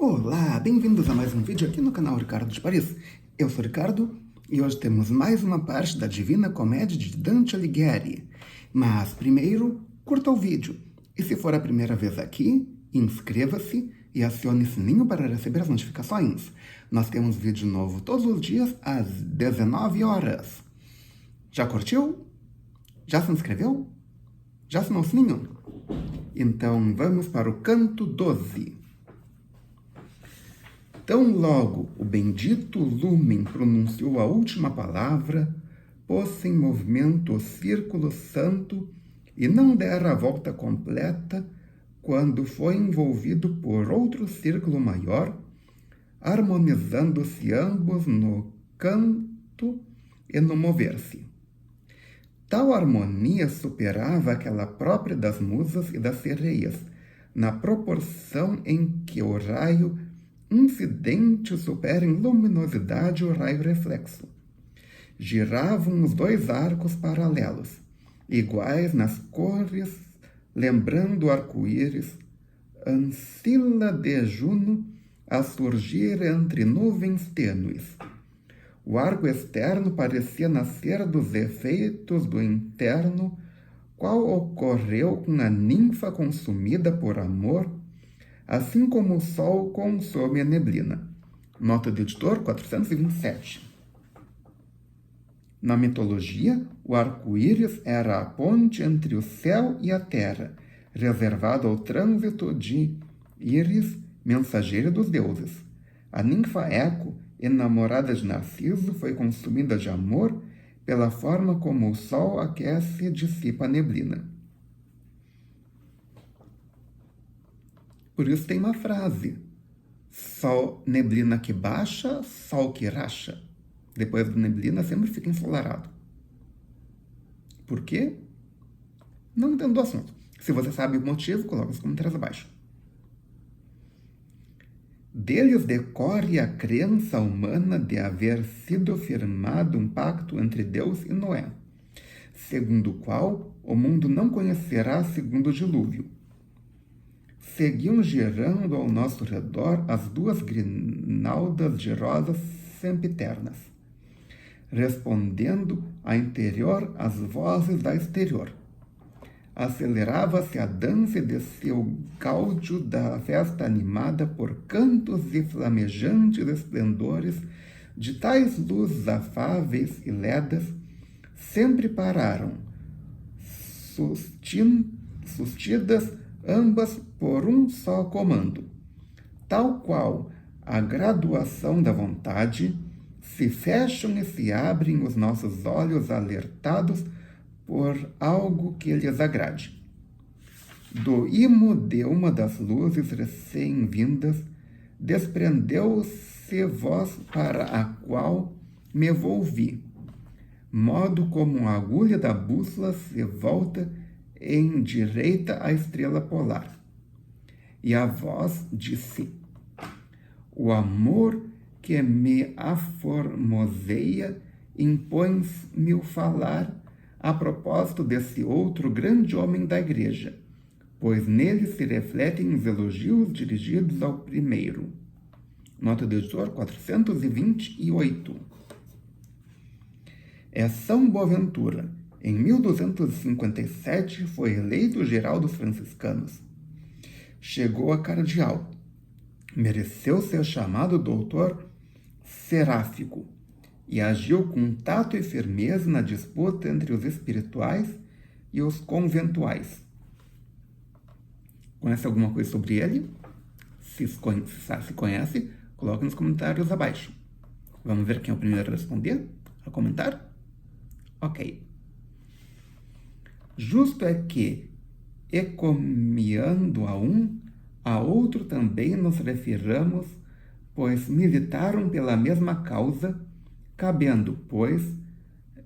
Olá, bem-vindos a mais um vídeo aqui no canal Ricardo de Paris. Eu sou Ricardo e hoje temos mais uma parte da Divina Comédia de Dante Alighieri. Mas primeiro, curta o vídeo. E se for a primeira vez aqui, inscreva-se e acione o sininho para receber as notificações. Nós temos vídeo novo todos os dias às 19 horas. Já curtiu? Já se inscreveu? Já assinou o sininho? Então vamos para o canto 12. Tão logo o bendito lumen pronunciou a última palavra, pôs-se em movimento o círculo santo e não dera a volta completa quando foi envolvido por outro círculo maior, harmonizando-se ambos no canto e no mover-se. Tal harmonia superava aquela própria das musas e das sereias, na proporção em que o raio incidente supera em luminosidade o raio reflexo. Giravam os dois arcos paralelos, iguais nas cores, lembrando o arco-íris, ancila de Juno a surgir entre nuvens tênues. O arco externo parecia nascer dos efeitos do interno, qual ocorreu com a ninfa consumida por amor, assim como o sol consome a neblina. Nota do editor 427. Na mitologia, o arco-íris era a ponte entre o céu e a terra, reservado ao trânsito de Íris, mensageira dos deuses. A ninfa Eco, enamorada de Narciso, foi consumida de amor pela forma como o sol aquece e dissipa a neblina. Por isso tem uma frase: sol, neblina que baixa, sol que racha. Depois da neblina sempre fica ensolarado. Por quê? Não entendo o assunto. Se você sabe o motivo, coloque os comentários abaixo. Deles decorre a crença humana de haver sido firmado um pacto entre Deus e Noé, segundo o qual o mundo não conhecerá segundo o dilúvio. Seguiam girando ao nosso redor as duas grinaldas de rosas sempiternas, respondendo a interior às vozes da exterior. Acelerava-se a dança e descia o gáudio da festa animada por cantos e flamejantes esplendores de tais luzes afáveis e ledas, sempre pararam, sustidas ambas por um só comando, tal qual a graduação da vontade, se fecham e se abrem os nossos olhos alertados por algo que lhes agrade. Do imo de uma das luzes recém-vindas, desprendeu-se voz para a qual me volvi, modo como a agulha da bússola se volta em direita à estrela polar. E a voz disse: o amor que me aformoseia impõe-me o falar a propósito desse outro grande homem da igreja, pois nele se refletem os elogios dirigidos ao primeiro. Nota do editor 428. É São Boaventura. Em 1257 foi eleito geral dos franciscanos. Chegou a cardeal. Mereceu ser chamado doutor seráfico e agiu com tato e firmeza na disputa entre os espirituais e os conventuais. Conhece alguma coisa sobre ele? Se conhece, coloque nos comentários abaixo. Vamos ver quem é o primeiro a responder, a comentar? Ok. Justo é que, encomiando a outro também nos refiramos, pois militaram pela mesma causa, cabendo, pois,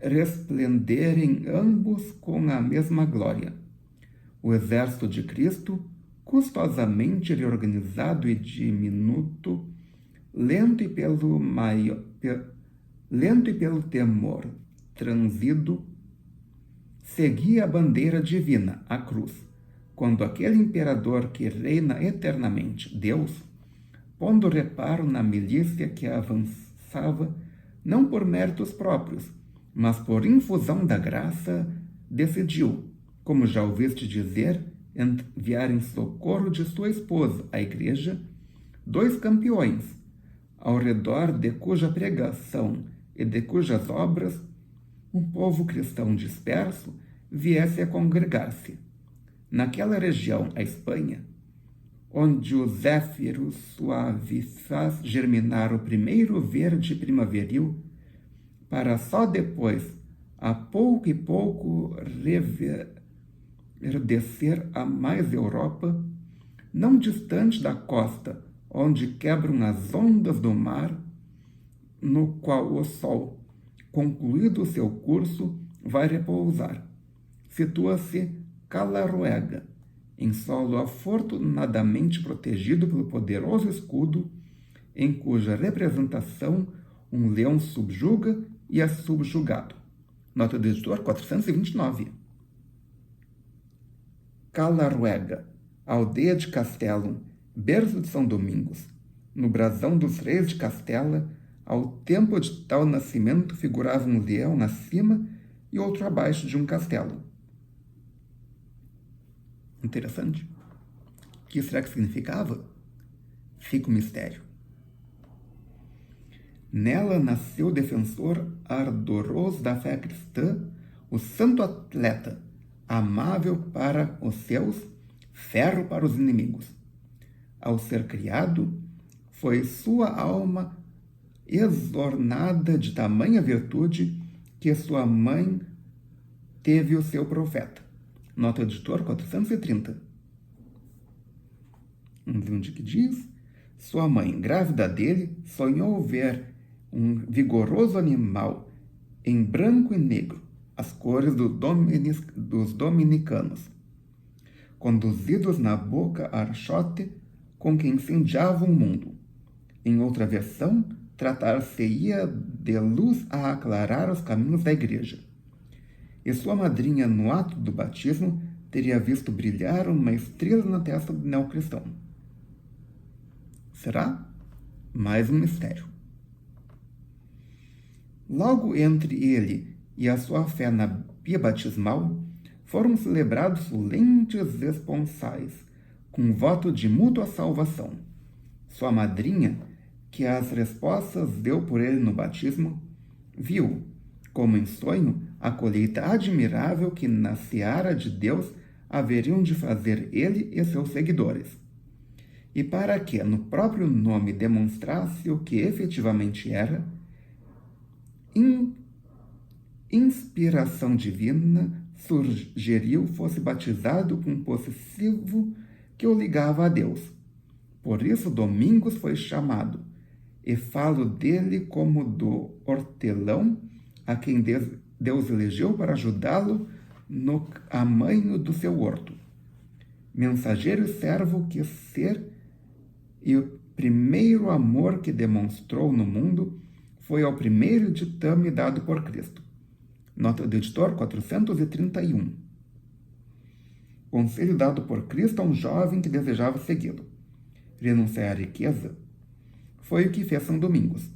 resplenderem ambos com a mesma glória. O exército de Cristo, custosamente reorganizado e diminuto, lento e pelo temor transido, seguia a bandeira divina, a cruz, quando aquele imperador que reina eternamente, Deus, pondo reparo na milícia que avançava não por méritos próprios, mas por infusão da graça, decidiu, como já ouviste dizer, enviar em socorro de sua esposa, a igreja, 2 campeões, ao redor de cuja pregação e de cujas obras um povo cristão disperso viesse a congregar-se. Naquela região, a Espanha, onde o zéfiro suave faz germinar o primeiro verde primaveril, para só depois, a pouco e pouco, reverdecer a mais Europa, não distante da costa, onde quebram as ondas do mar, no qual o sol, concluído o seu curso, vai repousar. Situa-se Cala-Ruega, em solo afortunadamente protegido pelo poderoso escudo, em cuja representação um leão subjuga e é subjugado. Nota do editor 429. Cala-Ruega, aldeia de Castelo, berço de São Domingos, no brasão dos reis de Castela, ao tempo de tal nascimento figurava um leão acima e outro abaixo de um castelo. Interessante. O que será que significava? Fica o mistério. Nela nasceu o defensor ardoroso da fé cristã, o santo atleta, amável para os seus, ferro para os inimigos. Ao ser criado, foi sua alma exornada de tamanha virtude que sua mãe teve o seu profeta. Nota do editor 430. Onde que diz? Sua mãe, grávida dele, sonhou ver um vigoroso animal em branco e negro, as cores dos dominicanos, conduzidos na boca archote com que incendiava o mundo. Em outra versão, tratar-se-ia de luz a aclarar os caminhos da igreja. E sua madrinha, no ato do batismo, teria visto brilhar uma estrela na testa do neocristão. Será? Mais um mistério. Logo entre ele e a sua fé na pia batismal, foram celebrados solenes esponsais, com voto de mútua salvação. Sua madrinha, que as respostas deu por ele no batismo, viu, como em sonho, a colheita admirável que na seara de Deus haveriam de fazer ele e seus seguidores. E para que no próprio nome demonstrasse o que efetivamente era, inspiração divina sugeriu fosse batizado com um possessivo que o ligava a Deus. Por isso Domingos foi chamado, e falo dele como do hortelão a quem Deus elegeu para ajudá-lo no amanho do seu horto. Mensageiro e servo quis ser, e o primeiro amor que demonstrou no mundo foi ao primeiro ditame dado por Cristo. Nota do editor 431. Conselho dado por Cristo a um jovem que desejava segui-lo. Renunciar à riqueza foi o que fez São Domingos.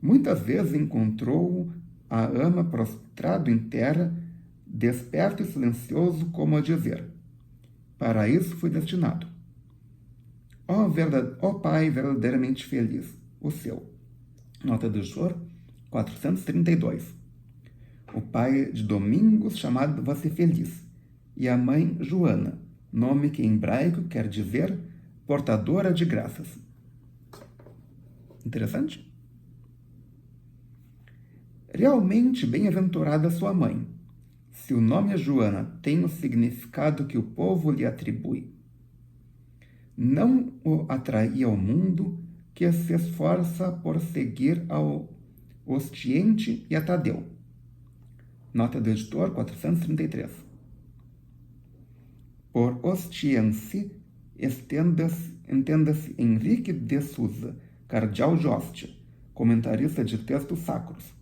Muitas vezes encontrou a ama prostrado em terra, desperto e silencioso, como a dizer: para isso fui destinado. Ó Pai verdadeiramente feliz, o seu. Nota do editor 432. O pai de Domingos chamava-se Feliz, e a mãe Joana, nome que em hebraico quer dizer portadora de graças. Interessante? Realmente bem-aventurada sua mãe, se o nome Joana tem o significado que o povo lhe atribui. Não o atraía ao mundo, que se esforça por seguir ao Ostiente e a Tadeu. Nota do editor 433. Por ostiense, entenda-se Henrique de Souza, cardeal de Ostia, comentarista de textos sacros.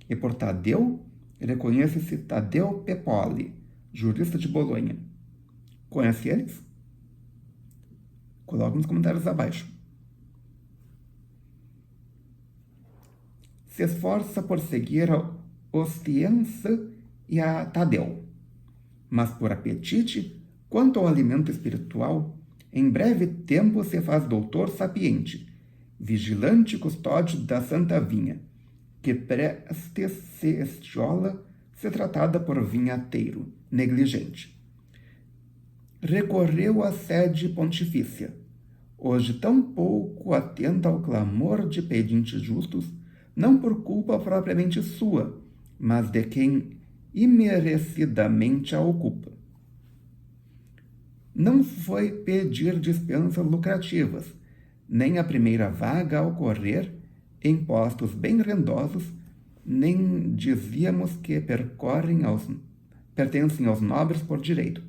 E por Tadeu, reconhece-se Tadeu Pepoli, jurista de Bolonha. Conhece eles? Coloque nos comentários abaixo. Se esforça por seguir a Ostiense e a Tadeu. Mas por apetite, quanto ao alimento espiritual, em breve tempo se faz doutor sapiente, vigilante custódio da Santa Vinha, que prestes se estiola, se tratada por vinhateiro, negligente. Recorreu à sede pontifícia. Hoje tão pouco atenta ao clamor de pedintes justos, não por culpa propriamente sua, mas de quem imerecidamente a ocupa. Não foi pedir dispensas lucrativas, nem a primeira vaga a ocorrer em postos bem rendosos, nem dizíamos que pertencem aos nobres por direito.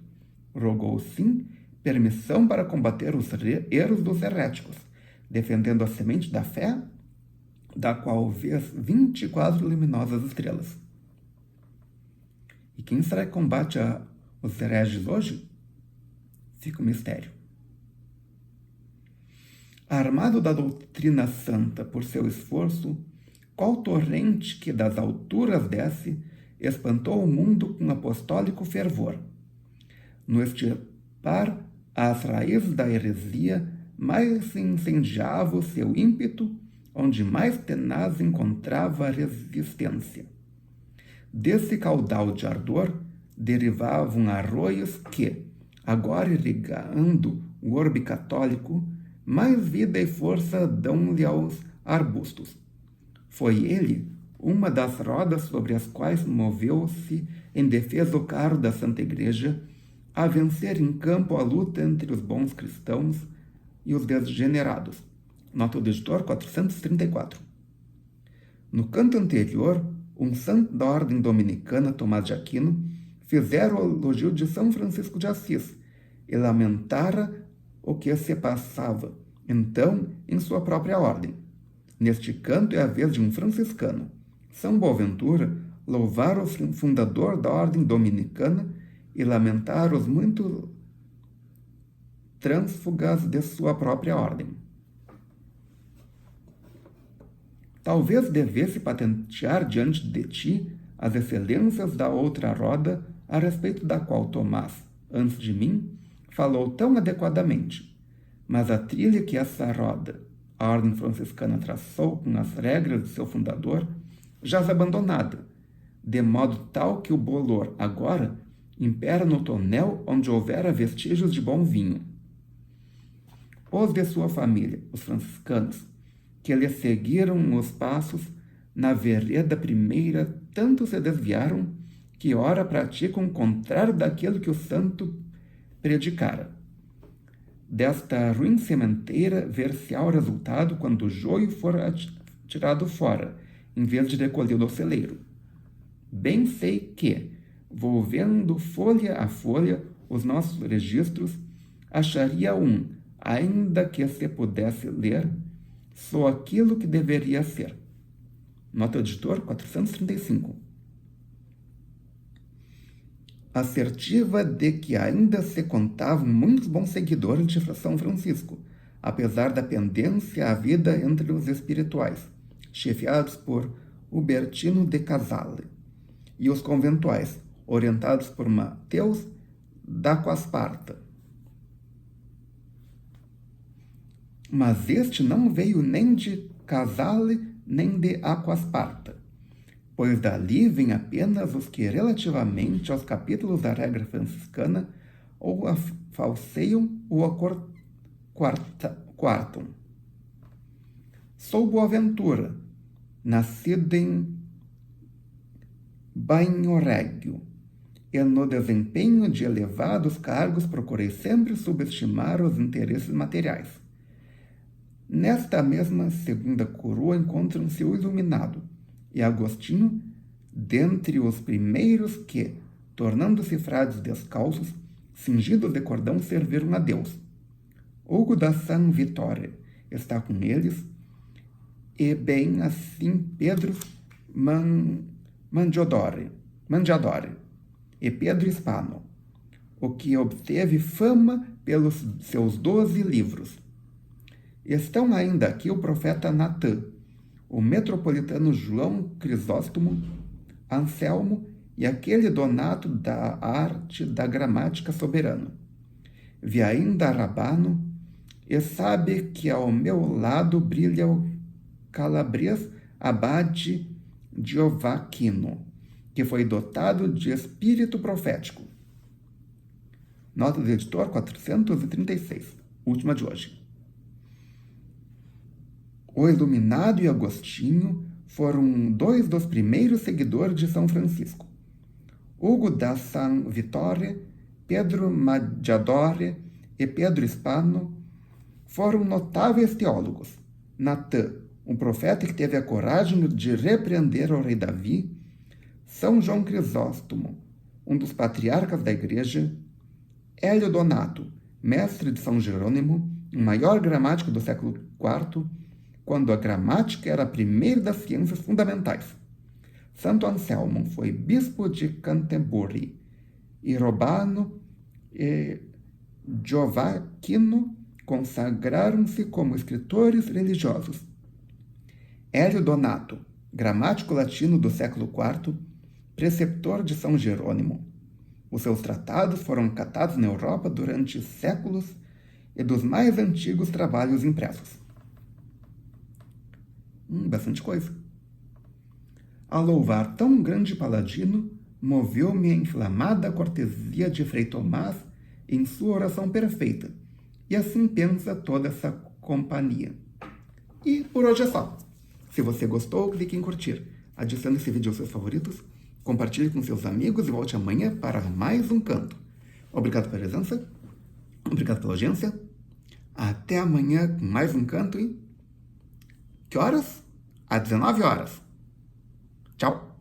Rogou, sim, permissão para combater os erros dos heréticos, defendendo a semente da fé, da qual vês 24 luminosas estrelas. E quem será que combate os hereges hoje? Fica o mistério. Armado da doutrina santa por seu esforço, qual torrente que das alturas desce, espantou o mundo com apostólico fervor. No extirpar as raízes da heresia, mais se incendiava o seu ímpeto, onde mais tenaz encontrava a resistência. Desse caudal de ardor derivavam arroios que, agora irrigando o orbe católico, mais vida e força dão-lhe aos arbustos. Foi ele uma das rodas sobre as quais moveu-se em defesa do carro da Santa Igreja, a vencer em campo a luta entre os bons cristãos e os degenerados. Nota do editor 434. No canto anterior, um santo da ordem dominicana, Tomás de Aquino, fizera o elogio de São Francisco de Assis e lamentara o que se passava, então, em sua própria ordem. Neste canto é a vez de um franciscano. São Boaventura louvar o fundador da ordem dominicana e lamentar os muitos trânsfugas de sua própria ordem. Talvez devesse patentear diante de ti as excelências da outra roda a respeito da qual Tomás, antes de mim, falou tão adequadamente. Mas a trilha que essa roda, a ordem franciscana, traçou com as regras de seu fundador, jaz abandonada, de modo tal que o bolor agora impera no tonel onde houvera vestígios de bom vinho. Os de sua família, os franciscanos, que lhe seguiram os passos na vereda primeira, tanto se desviaram que ora praticam o contrário daquilo que o santo predicara. Desta ruim sementeira ver-se-á o resultado quando o joio for tirado fora, em vez de recolhido ao celeiro. Bem sei que, volvendo folha a folha os nossos registros, acharia ainda que se pudesse ler, só aquilo que deveria ser. Nota do editor 435. Assertiva de que ainda se contavam muitos bons seguidores de São Francisco, apesar da pendência à vida entre os espirituais, chefiados por Hubertino de Casale, e os conventuais, orientados por Mateus d'Acquasparta. Mas este não veio nem de Casale nem de Acquasparta, pois dali vêm apenas os que, relativamente aos capítulos da regra franciscana, ou a falseiam ou a coartam. Sou Boaventura, nascido em Banhoregio, e no desempenho de elevados cargos procurei sempre subestimar os interesses materiais. Nesta mesma segunda coroa encontram-se o Iluminado e Agostinho, dentre os primeiros que, tornando-se frades descalços, cingidos de cordão, serviram a Deus. Hugo da San Vittore está com eles, e bem assim Pedro Mangiadore e Pedro Spano, o que obteve fama pelos seus 12 livros. Estão ainda aqui o profeta Natã, o metropolitano João Crisóstomo, Anselmo e aquele Donato da arte da gramática soberano. Vi ainda Rabano, e sabe que ao meu lado brilha o calabrês abade Giovaquino, que foi dotado de espírito profético. Nota do editor 436, última de hoje. O Iluminado e Agostinho foram dois dos primeiros seguidores de São Francisco. Hugo da San Vittore, Pedro Maggiadore e Pedro Spano foram notáveis teólogos. Natã, um profeta que teve a coragem de repreender o rei Davi. São João Crisóstomo, um dos patriarcas da igreja. Hélio Donato, mestre de São Jerônimo, o maior gramático do século IV, quando a gramática era a primeira das ciências fundamentais. Santo Anselmo foi bispo de Canterbury, e Robano e Giovaquino consagraram-se como escritores religiosos. Hélio Donato, gramático latino do século IV, preceptor de São Jerônimo. Os seus tratados foram catados na Europa durante séculos e dos mais antigos trabalhos impressos. Bastante coisa. Ao louvar tão grande paladino, moveu-me a inflamada cortesia de Frei Tomás em sua oração perfeita, e assim pensa toda essa companhia. E por hoje é só. Se você gostou, clique em curtir, adicione esse vídeo aos seus favoritos, compartilhe com seus amigos e volte amanhã para mais um canto. Obrigado pela presença, obrigado pela audiência. Até amanhã com mais um canto e... Que horas? Às 19 horas. Tchau!